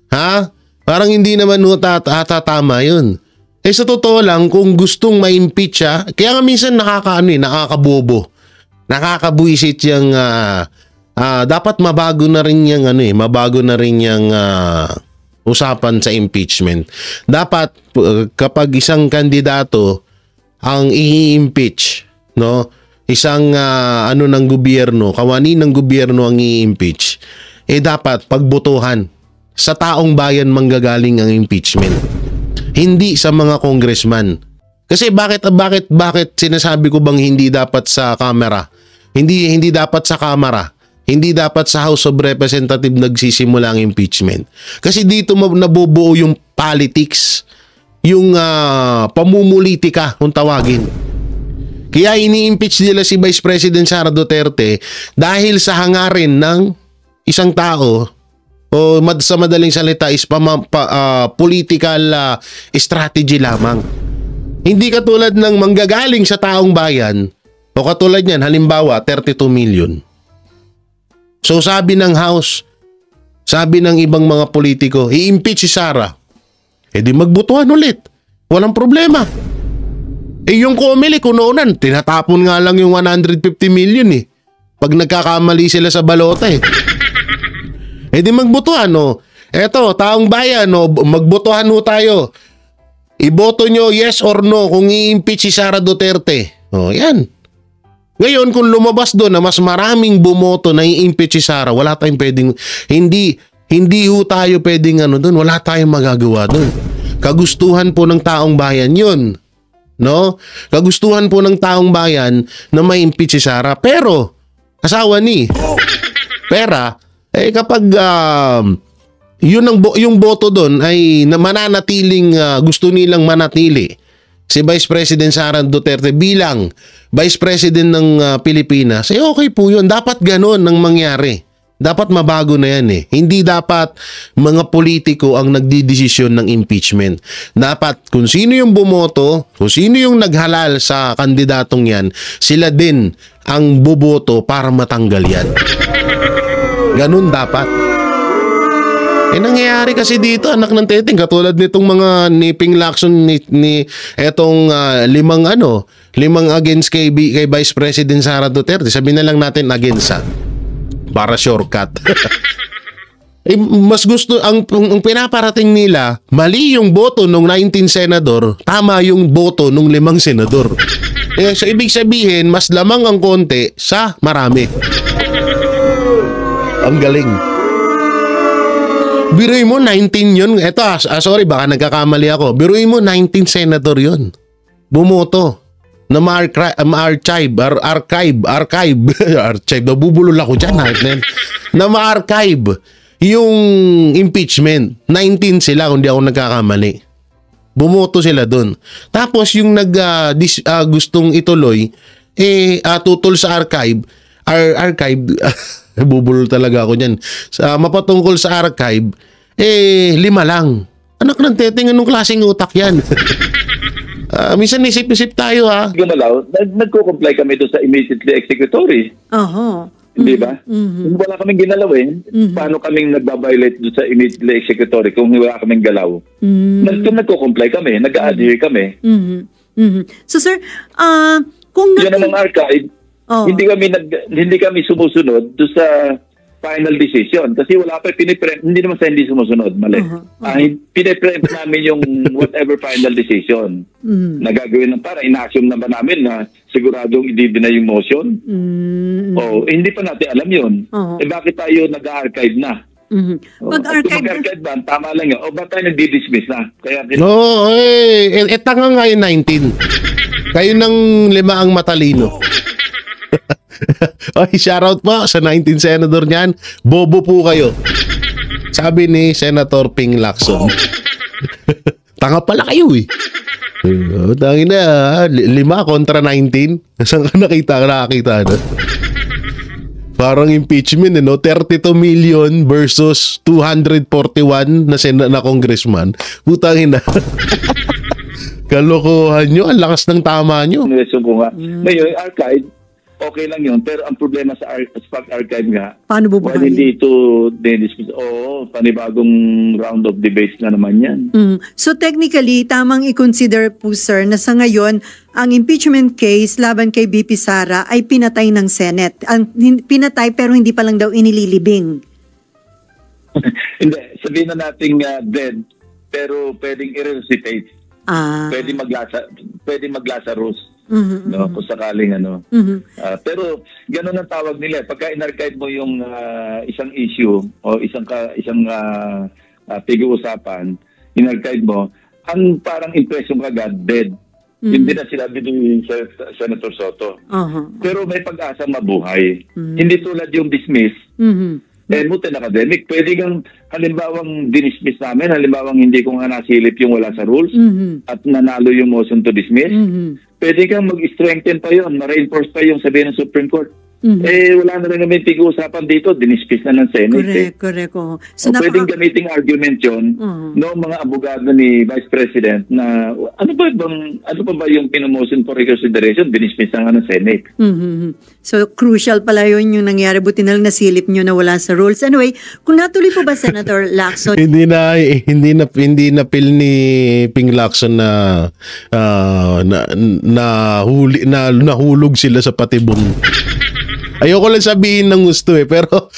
[SPEAKER 2] Ha? Parang hindi naman ho ata tama yun. Sa totoo lang, kung gustong ma-impeach siya, kaya nga minsan nakakabobo. Nakakabuisit yung dapat mabago na rin yung usapan sa impeachment. Dapat kapag isang kandidato ang i-impeach, no? Isang ng gobyerno, kawani ng gobyerno ang i-impeach, dapat pagbotohan sa taong bayan manggagaling ang impeachment. Hindi sa mga congressman. Kasi bakit sinasabi ko bang hindi dapat sa Kamara? Hindi dapat sa Kamara. Hindi dapat sa House of Representatives nagsisimula ang impeachment. Kasi dito nabubuo yung politics, yung pamumulitika kung tawagin. Kaya ini-impeach nila si Vice President Sara Duterte dahil sa hangarin ng isang tao o sa madaling salita is political strategy lamang. Hindi katulad ng manggagaling sa taong bayan o katulad niyan halimbawa 32 million. So sabi ng House, sabi ng ibang mga politiko, i-impeach si Sara. Di magbutuhan ulit. Walang problema. Yung Comelec kunonan, tinatapon nga lang yung 150 million pag nagkakamali sila sa balota di magbutuhan Eto, taong bayan magbutuhan tayo. Iboto nyo yes or no kung i-impeach si Sara Duterte. Yan. Ngayon kung lumabas doon na mas maraming bumoto na i-impeach si Sara, wala tayong pwedeng, hindi tayo pwedeng doon, wala tayong magagawa doon. Kagustuhan po ng taong bayan yun. No? Kagustuhan po ng taong bayan na ma-impeach si Sara. Pero, asawa ni pera, kapag yung boto doon ay mananatiling gusto nilang manatili si Vice President Sara Duterte bilang Vice President ng Pilipinas, okay po yun. Dapat gano'n ang mangyari. Dapat mabago na yan Hindi dapat mga politiko ang nagdidesisyon ng impeachment. Dapat kung sino yung bumoto, kung sino yung naghalal sa kandidatong yan, sila din ang boboto para matanggal yan. Ganun dapat. Nangyayari kasi dito, anak ng teteng, katulad nitong mga Ping Lacson ni etong limang against kay Vice President Sara Duterte. Sabihin na lang natin against para shortcut. Mas gusto ang pinaparating nila, mali yung boto ng 19 senador, tama yung boto ng 5 senador. So ibig sabihin, mas lamang ang konti sa marami. Ang galing. Biruin mo 19 yun. Eto, sorry, baka nagkakamali ako. Biruin mo 19 senador yun. Bumoto na ma-archive, nabubulol ako dyan, na ma-archive yung impeachment. 19 sila kung di ako nagkakamali. Bumoto sila dun. Tapos yung gustong ituloy, tutol sa archive, bubulol talaga ako dyan. Mapatungkol sa archive, 5 lang. Anak ng teteng, anong klaseng utak yan? Minsan isip-isip tayo
[SPEAKER 1] Gumalaw, nagko-comply kami doon sa immediately executory. Hindi ba? Kung wala kaming ginalaw paano kaming nagbabiolate doon sa immediately executory kung wala kaming galaw? Nagko-comply kami, nag-adhere kami.
[SPEAKER 4] So sir, kung
[SPEAKER 1] yan ang archive, hindi kami sumusunod doon sa final decision kasi wala pa piniprint, hindi naman sa hindi sumusunod, mali. Piniprint namin yung whatever final decision na gagawin para ina-assume naman namin na siguradong i-deny yung motion. Hindi pa natin alam yun. Bakit tayo nag-archive na?
[SPEAKER 4] Pag-archive
[SPEAKER 1] ba, tama lang yun. Ba't tayo nag-dismiss na? Kaya
[SPEAKER 2] tanga nga yung 19. Kayo ng 5 ang matalino. Shoutout po sa 19 senador niyan. Bobo po kayo. Sabi ni Senator Ping Lacson. Tanga pala kayo Tangin na 5 kontra 19. Saan ka nakita na? Parang impeachment 32 million versus 241 na congressman. Putangin na. Kalokohan nyo, ang lakas ng tama nyo.
[SPEAKER 1] Question ko nga. Ngayon, archive, okay lang yun. Pero ang problema sa pag-archive nga,
[SPEAKER 4] Paano
[SPEAKER 1] while
[SPEAKER 4] bubuhayin?
[SPEAKER 1] hindi ito dismiss, panibagong round of debates na naman yan.
[SPEAKER 4] So technically, tamang i-consider po sir na sa ngayon, ang impeachment case laban kay BP Sara ay pinatay ng Senate. Pinatay pero hindi pa lang daw inililibing.
[SPEAKER 1] Hindi, sabihin na nating dead, pero pwedeng i-resuscitate. Pwede maglasa Rose. No, kung sakaling ano. Pero gano'n ang tawag nila. Pagka in-archive mo yung isang issue o isang pag-uusapan, in-archive mo, ang parang impression kagad, dead. Hindi na sinabi ni Senator Soto. Pero may pag-asang mabuhay. Hindi tulad yung dismiss. Mutin academic, pwede kang halimbawang dinismiss namin, halimbawang hindi ko nga nasilip yung wala sa rules at nanalo yung motion to dismiss, pwede kang mag-strengthen pa yun, ma-reinforce pa yung sabihin ng Supreme Court. Wala na rin namin tig-uusapan dito, dinismiss na ng Senate.
[SPEAKER 4] Correct. So,
[SPEAKER 1] pwedeng gamiting argument yun no mga abogado ni Vice President na ano pa ba yung pinamotion for reconsideration, dinismiss na nga ng Senate.
[SPEAKER 4] So crucial pala yun yung nangyari. Buti na lang nasilip nyo na wala sa rules. Anyway, kung natuloy po ba Senator Lacson?
[SPEAKER 2] hindi na feel ni Ping Lacson na nahulog sila sa patibong. Ayoko lang sabihin ng gusto pero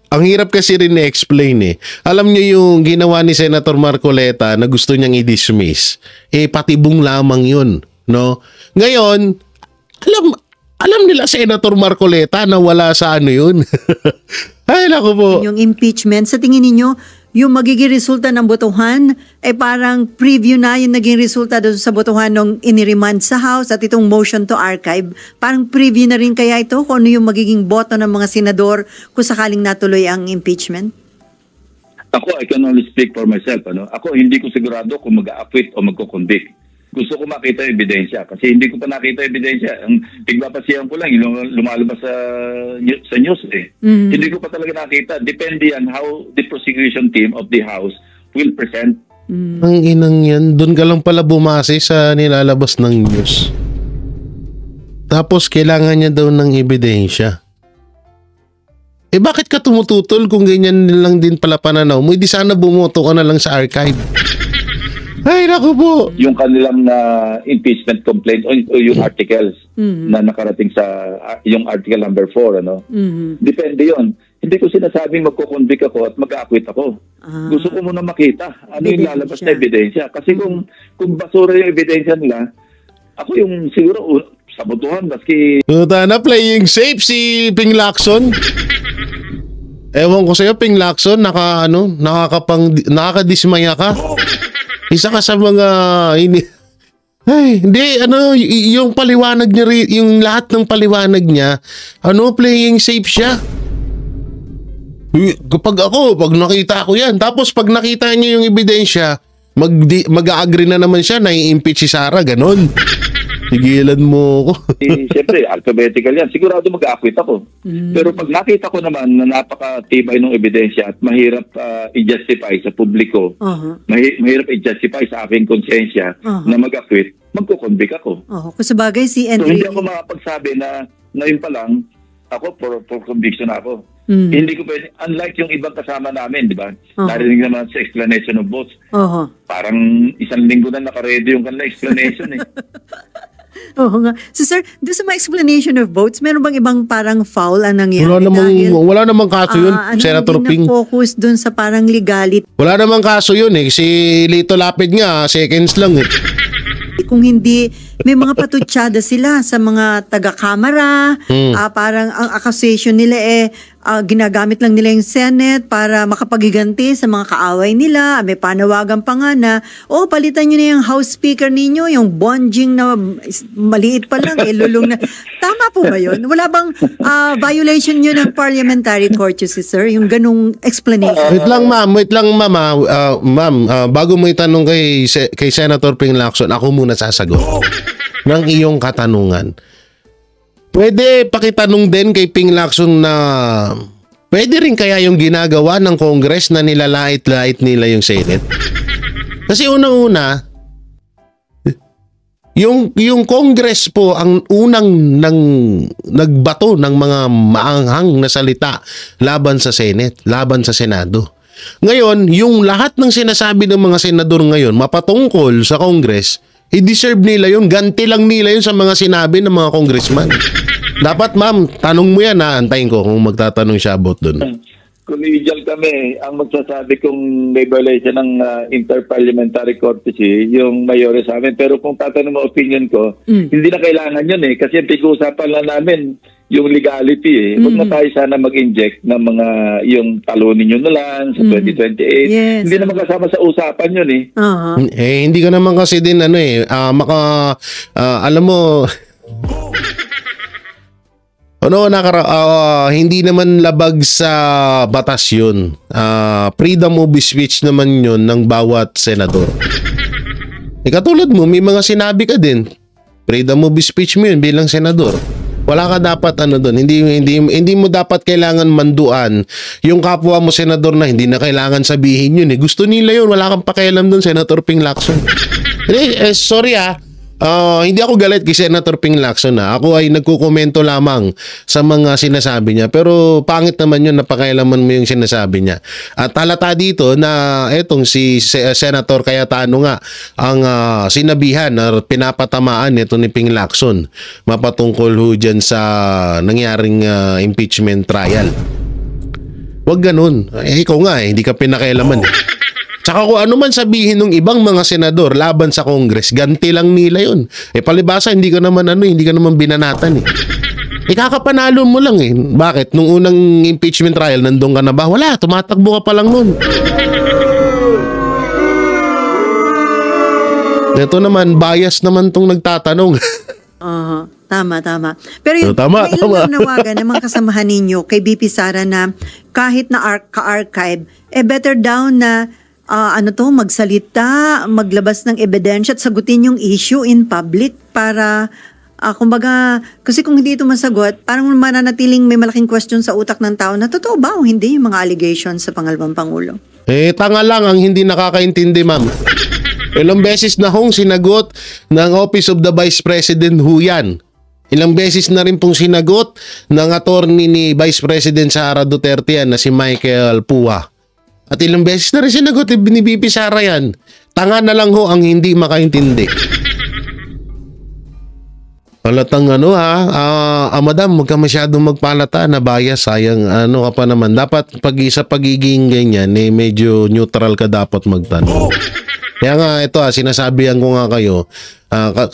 [SPEAKER 2] ang hirap kasi rin i-explain Alam nyo yung ginawa ni Senator Marcoleta na gusto niyang i-dismiss, patibong lamang yun, no? Ngayon, alam nila Senator Marcoleta na wala sa ano yun. Ay, naku po.
[SPEAKER 4] Yung impeachment, sa tingin ninyo, yung magiging resulta ng botohan ay parang preview na yung naging resulta doon sa botohan nung iniremand sa House at itong motion to archive. Parang preview na rin kaya ito kung ano yung magiging boto ng mga senador kung sakaling natuloy ang impeachment?
[SPEAKER 1] Ako, I can only speak for myself. Ako, hindi ko sigurado kung mag-a-acquit o magko-convict. Gusto ko makita yung ebidensya kasi hindi ko pa nakita ebidensya. Ang pigpapasiyan ko lang, yung lumalabas sa news Hindi ko pa talaga nakita. Depende on how the prosecution team of the House will present.
[SPEAKER 2] Ang inang yan, doon ka lang pala bumase sa nilalabas ng news. Tapos kailangan niya daw ng ebidensya. Bakit ka tumututol kung ganyan lang din pala pananaw mo? Di sana bumoto ka na lang sa archive. Ay, naku po.
[SPEAKER 1] Yung kanilang impeachment complaint o yung articles na nakarating sa yung article number 4, Depende yon. Hindi ko sinasabing magko-convict ako at mag-acquit ako. Gusto ko muna makita ano yung lalabas na ebidensya. Kasi kung basura yung ebidensya nila, ako yung siguro sabotuhan maski...
[SPEAKER 2] Tuta na, playing safe si Ping Lacson. Ewan ko sa'yo, Ping Lacson, nakakadismaya ka. Isa ka sa mga yung paliwanag niya, yung lahat ng paliwanag niya, playing safe siya. Pag nakita ko yan, tapos pag nakita niya yung ebidensya, mag-a-agree na naman siya na i-impeach si Sara, ganon. Tigilan mo ko.
[SPEAKER 1] Siyempre, alphabetical yan. Sigurado mag-acquit ako. Pero pag nakita ko naman na napakatibay ng ebidensya at mahirap i-justify sa publiko, mahirap i-justify sa aking konsensya na mag-acquit, magko-convict ako.
[SPEAKER 4] Kung sabagay si
[SPEAKER 1] So, hindi ako makapagsabi na ngayon pa lang, ako for conviction ako. Hindi ko pwede, unlike yung ibang kasama namin, di ba? Narinig naman sa explanation of votes. Parang isang linggo na nakaredy yung kanila explanation
[SPEAKER 4] Oo nga. So sir, doon sa mga explanation of votes, meron bang ibang parang foul ang nangyari?
[SPEAKER 2] Wala namang kaso yun, Senator Ping.
[SPEAKER 4] Hindi na-focus doon sa parang legality.
[SPEAKER 2] Wala namang kaso yun Si Lito Lapid nga, seconds lang
[SPEAKER 4] Kung hindi, may mga patutsada sila sa mga taga-kamara, parang ang accusation nila ginagamit lang nila yung Senate para makapagiganti sa mga kaaway nila. May panawagan pa nga na, palitan nyo na yung House Speaker ninyo, yung bonjing na maliit pa lang, lulong na. Tama po ba yun? Wala bang violation nyo ng parliamentary courtesy, sir? Yung ganung explanation?
[SPEAKER 2] Wait lang, ma'am. Ma'am, bago mo itanong kay Senator Ping Lacson, ako muna sasagot ng iyong katanungan. Pwede pakitanong din kay Ping Lacson na pwede rin kaya yung ginagawa ng Congress na nilalait-lait nila yung Senate? Kasi unang-una, Yung Congress po ang unang nagbato ng mga maanghang na salita laban sa Senate, laban sa Senado. Ngayon, yung lahat ng sinasabi ng mga senador ngayon mapatungkol sa Congress, i-deserve nila yun, ganti lang nila yun sa mga sinabi ng mga congressman. Dapat ma'am, tanong mo yan ha, antayin ko kung magtatanong siya about dun.
[SPEAKER 1] Collegial kami, ang magsasabi kung may violation ng interparliamentary courtesy, yung mayores sa amin. Pero kung tatanong mo opinion ko, hindi na kailangan yun eh. Kasi pag-uusapan lang namin yung legality eh. Huwag na tayo sana mag-inject ng mga yung talunin nyo na lang sa 2028.
[SPEAKER 4] Yes.
[SPEAKER 1] Hindi na magkasama sa usapan yun eh.
[SPEAKER 2] Hindi ka naman kasi din alam mo... hindi naman labag sa batas yun. Freedom of speech naman yun ng bawat senador. Katulad mo, may mga sinabi ka din. Freedom of speech mo yun bilang senador. Wala ka dapat doon. Hindi mo dapat kailangan manduan yung kapwa mo senador na hindi na kailangan sabihin yun. Gusto nila yun. Wala kang pakialam doon, Senator Ping Lacson. Sorry hindi ako galit kay Senator Ping Lacson na. Ako ay nagkukomento lamang sa mga sinasabi niya. Pero pangit naman yun na pakialaman mo yung sinasabi niya. At halata dito na etong si Senator Cayetano nga ang sinabihan na pinapatamaan nito ni Ping Lacson mapatungkol ho dyan sa nangyaring impeachment trial. Wag ganun. Ikaw nga hindi ka pinakailaman Tsaka kung ano man sabihin ng ibang mga senador laban sa Congress, ganti lang nila yun. Palibasa, hindi ka naman binanatan Ikakapanalo mo lang Bakit? Nung unang impeachment trial, nandun ka na ba? Wala, tumatakbo ka pa lang nun. Ito naman, bias naman tong nagtatanong.
[SPEAKER 4] Tama. Pero yung nawagan ng mga kasamahan ninyo kay BP Sara na kahit na ka-archive, better daw na magsalita, maglabas ng ebidensya at sagutin yung issue in public para, kumbaga, kasi kung hindi ito masagot, parang mananatiling may malaking question sa utak ng tao na totoo ba o hindi yung mga allegations sa pangalawang Pangulo?
[SPEAKER 2] Tanga lang ang hindi nakakaintindi, ma'am. Ilang beses na hong sinagot ng Office of the Vice President yan. Ilang beses na rin pong sinagot ng attorney ni Vice President Sara Duterte na si Michael Pua. At ilang beses na rin sinagot ni BP Sara yan. Tanga na lang ho ang hindi makaintindi. Palatang madam, huwag ka masyadong magpalata na bias, sayang ka pa naman. Dapat sa pagiging ganyan, medyo neutral ka dapat magtanong. Kaya nga ito sinasabihan ko nga kayo,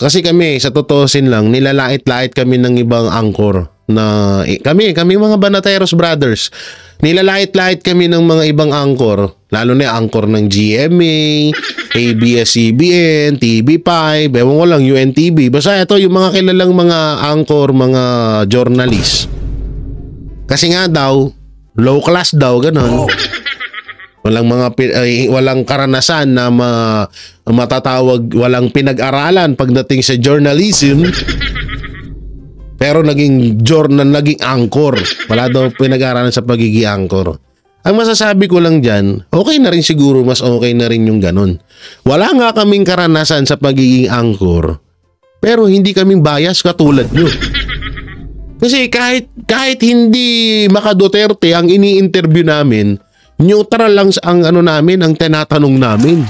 [SPEAKER 2] kasi kami sa totoosin lang, nilalait-lait kami ng ibang anchor na kami mga Banateros Brothers. Nilalait-lait kami ng mga ibang anchor, lalo na anchor ng GMA, ABS-CBN, TV5, ewan ko lang, UNTV. Basta ito yung mga kilalang mga anchor, mga journalist. Kasi nga daw, low class daw, ganon. Walang karanasan na matatawag, walang pinag-aralan pagdating sa journalism. Pero naging anchor. Wala daw pinag-aralan sa pagiging anchor. Ang masasabi ko lang dyan, okay na rin siguro, mas okay na rin yung ganun. Wala nga kaming karanasan sa pagiging anchor, pero hindi kaming bias katulad nyo. Kasi kahit hindi maka-Duterte ang ini-interview namin, neutral lang ang ang tinatanong namin.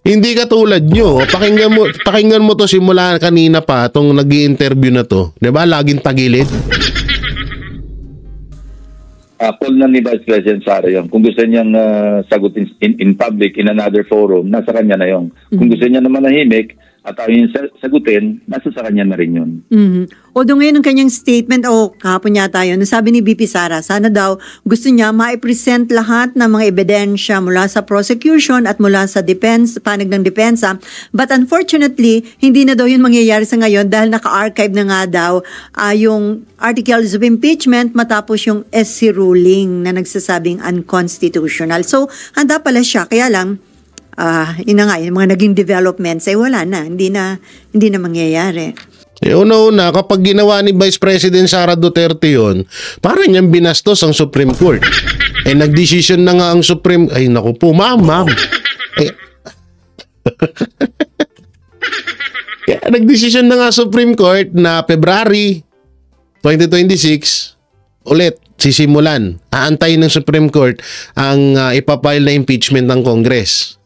[SPEAKER 2] Hindi katulad nyo. Pakinggan mo to simula kanina pa itong nag-i-interview na to. Diba? Laging tagilid.
[SPEAKER 1] Call na ni Vice President Sara yun. Kung gusto niyang sagutin in public, in another forum, nasa kanya na yun. Kung gusto niya na manahimik at ayaw sagutin, nasa sa kanya na rin yun.
[SPEAKER 4] Although ngayon ang kanyang statement, kahapon yata yun, sabi ni BP Sara, sana daw gusto niya ma-present lahat ng mga ebidensya mula sa prosecution at mula sa panig ng depensa. But unfortunately, hindi na daw yun mangyayari sa ngayon dahil naka-archive na nga daw yung articles of impeachment matapos yung SC ruling na nagsasabing unconstitutional. So, handa pala siya. Kaya lang, yun na nga, yung mga naging developments, wala na. Hindi na mangyayari.
[SPEAKER 2] Una-una, kapag ginawa ni Vice President Sara Duterte yun, parang niyang binastos ang Supreme Court. Nag-decision na nga ang Supreme... Ay, naku po, ma'am. Nagdesisyon na nga Supreme Court na February 2026 ulit sisimulan. Aantayin ng Supreme Court ang ipapile na impeachment ng Congress.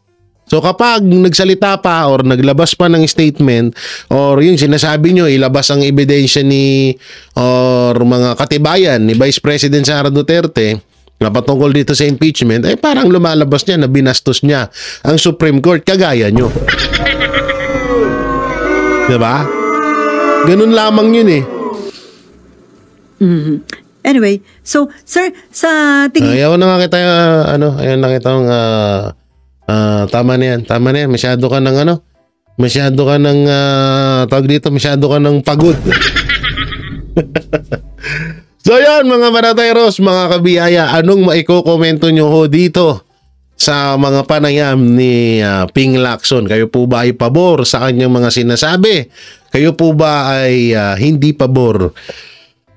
[SPEAKER 2] So kapag nagsalita pa or naglabas pa ng statement or yung sinasabi nyo, ilabas ang ebidensya ni or mga katibayan ni Vice President Sara Duterte na patungkol dito sa impeachment, ay parang lumalabas niya na binastos niya ang Supreme Court kagaya nyo. Diba? Ganun lamang yun eh.
[SPEAKER 4] Anyway, so sir, sa tingin...
[SPEAKER 2] Ayaw na nga kita, ayaw na kita tama na yan. Masyado ka ng tawag dito, masyado ka ng pagod. So yan mga Banateros, mga kabiyaya, anong maikokomento nyo ho dito sa mga panayam ni Ping Lacson? Kayo po ba ay pabor sa kanyang mga sinasabi? Kayo po ba ay hindi pabor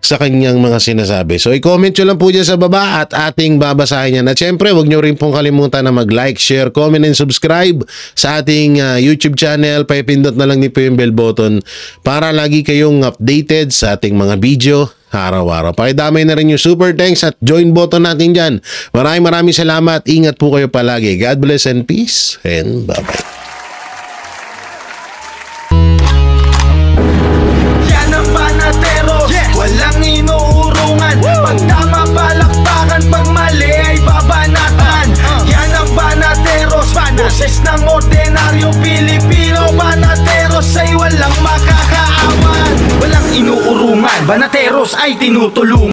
[SPEAKER 2] sa kanyang mga sinasabi? So i-comment nyo lang po dyan sa baba at ating babasahin yan. At syempre, huwag nyo rin pong kalimutan na mag-like, share, comment, and subscribe sa ating YouTube channel. Paipindot na lang din po yung bell button para lagi kayong updated sa ating mga video araw-araw. Pakidamay na rin yung super thanks at join button natin dyan. Maraming salamat. Ingat po kayo palagi. God bless and peace and bye-bye.
[SPEAKER 5] Walang inuurungan. Pag tama palakpakan, pag mali ay babanatan. Yan ang Banateros, boses ng ordinaryong Pilipino. Banateros ay walang makakaawan. Walang inuurungan, Banateros ay tinutulungan.